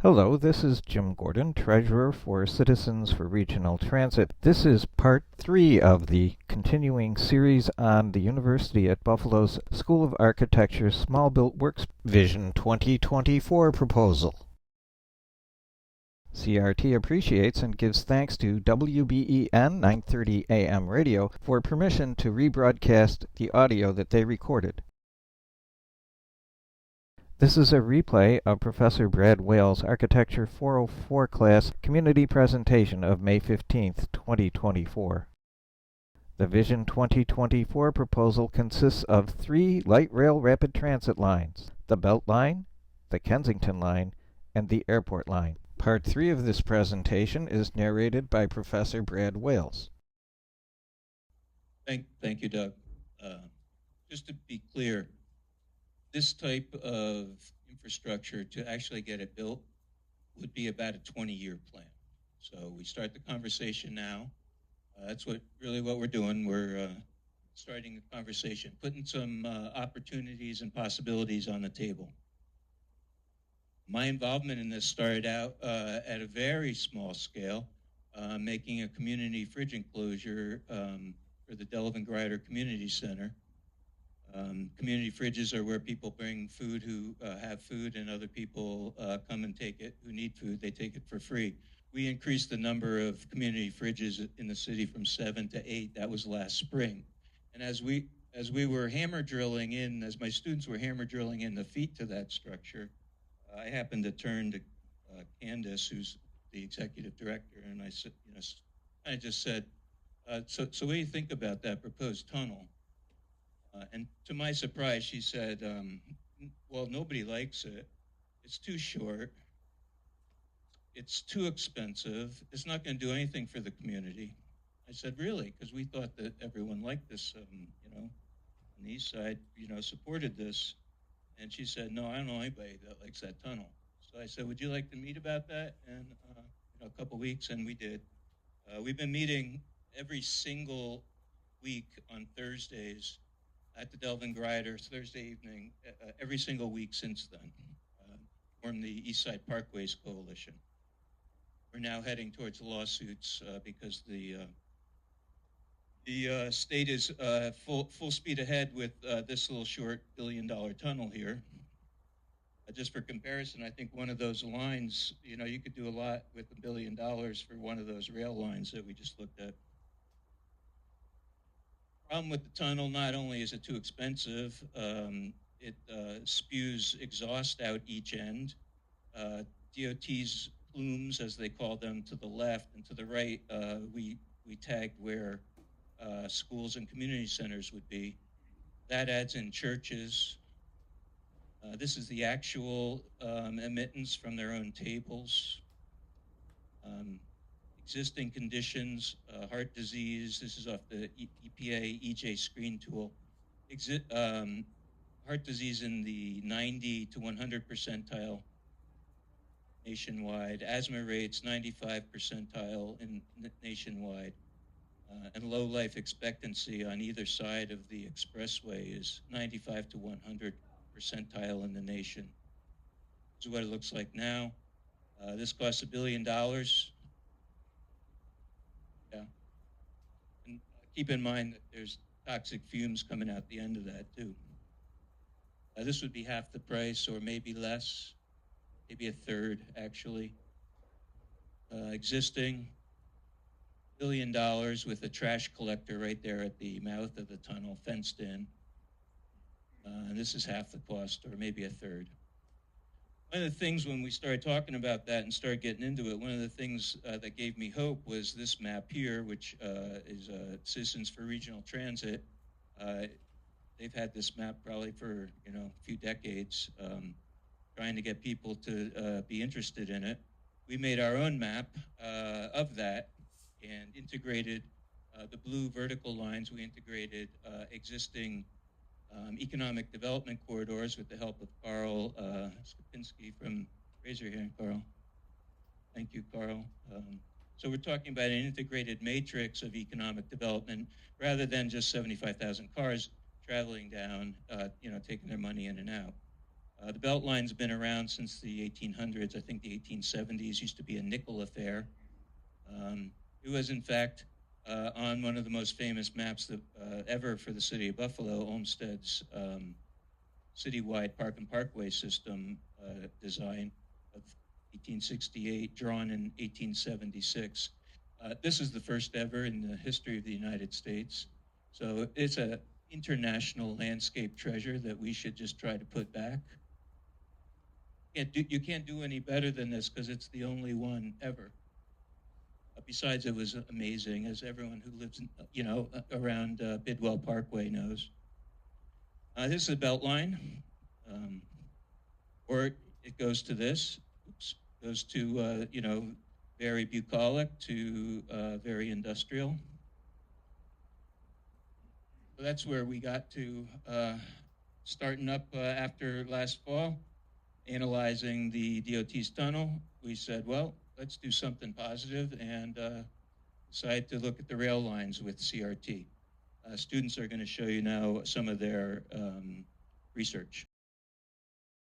Hello, this is Jim Gordon, Treasurer for Citizens for Regional Transit. This is part 3 of the continuing series on the University at Buffalo's School of Architecture's Small Built Works Vision 2024 proposal. CRT appreciates and gives thanks to WBEN 930 AM radio for permission to rebroadcast the audio that they recorded. This is a replay of Professor Brad Wales' Architecture 404 class community presentation of May 15, 2024. The Vision 2024 proposal consists of 3 light rail rapid transit lines: the Belt Line, the Kensington Line, and the Airport Line. Part 3 of this presentation is narrated by Professor Brad Wales. Thank you, Doug. Just to be clear, this type of infrastructure, to actually get it built, would be about a 20-year plan. So we start the conversation now. That's what we're doing. We're starting a conversation, putting some opportunities and possibilities on the table. My involvement in this started out at a very small scale, making a community fridge enclosure for the Delavan Grider Community Center. Community fridges are where people bring food who have food, and other people come and take it who need food. They take it for free. We increased the number of community fridges in the city from 7 to 8. That was last spring. And as we were hammer drilling in, as my students were hammer drilling in the feet to that structure, I happened to turn to Candace, who's the executive director, and I said, I just said, so what do you think about that proposed tunnel? And to my surprise, she said, well, nobody likes it. It's too short. It's too expensive. It's not going to do anything for the community. I said, really? Because we thought that everyone liked this, on the east side, supported this. And she said, no, I don't know anybody that likes that tunnel. So I said, would you like to meet about that? And, a couple weeks, and we did. We've been meeting every single week on Thursdays at the Delavan Grider, Thursday evening, every single week since then, formed the East Side Parkways Coalition. We're now heading towards lawsuits because the state is full speed ahead with this little short $1 billion tunnel here. Just for comparison, I think one of those lines, you could do a lot with $1 billion for one of those rail lines that we just looked at. Problem with the tunnel, not only is it too expensive, it spews exhaust out each end. DOT's plumes, as they call them, to the left, and to the right, we tagged where schools and community centers would be. That adds in churches. This is the actual emittance from their own tables. Existing conditions, heart disease. This is off the EPA EJ screen tool. Heart disease in the 90 to 100 percentile nationwide. Asthma rates 95 percentile nationwide. And low life expectancy on either side of the expressway is 95 to 100 percentile in the nation. This is what it looks like now. This costs $1 billion. And keep in mind that there's toxic fumes coming out the end of that too. This would be half the price, or maybe less, maybe a third actually. Existing $1 billion with a trash collector right there at the mouth of the tunnel, fenced in. And this is half the cost, or maybe a third. One of the things when we started talking about that and started getting into it, one of the things that gave me hope was this map here, which is Citizens for Regional Transit. They've had this map probably for a few decades, trying to get people to be interested in it. We made our own map of that and integrated the blue vertical lines. We integrated existing economic development corridors with the help of Carl Skopinski from, raise your hand, Carl. Thank you, Carl. So we're talking about an integrated matrix of economic development rather than just 75,000 cars traveling down, taking their money in and out. The Beltline's been around since the 1800s. I think the 1870s used to be a nickel affair. It was, in fact, on one of the most famous maps that, ever for the city of Buffalo, Olmsted's citywide park and parkway system design of 1868, drawn in 1876. This is the first ever in the history of the United States. So it's an international landscape treasure that we should just try to put back. You can't do any better than this because it's the only one ever. Besides, it was amazing, as everyone who lives, around Bidwell Parkway knows. This is a Beltline, or it goes to this. Oops, goes to very bucolic to very industrial. So that's where we got to, starting up after last fall, analyzing the DOT's tunnel. We said, well, let's do something positive and decided to look at the rail lines with CRT. Students are going to show you now some of their research.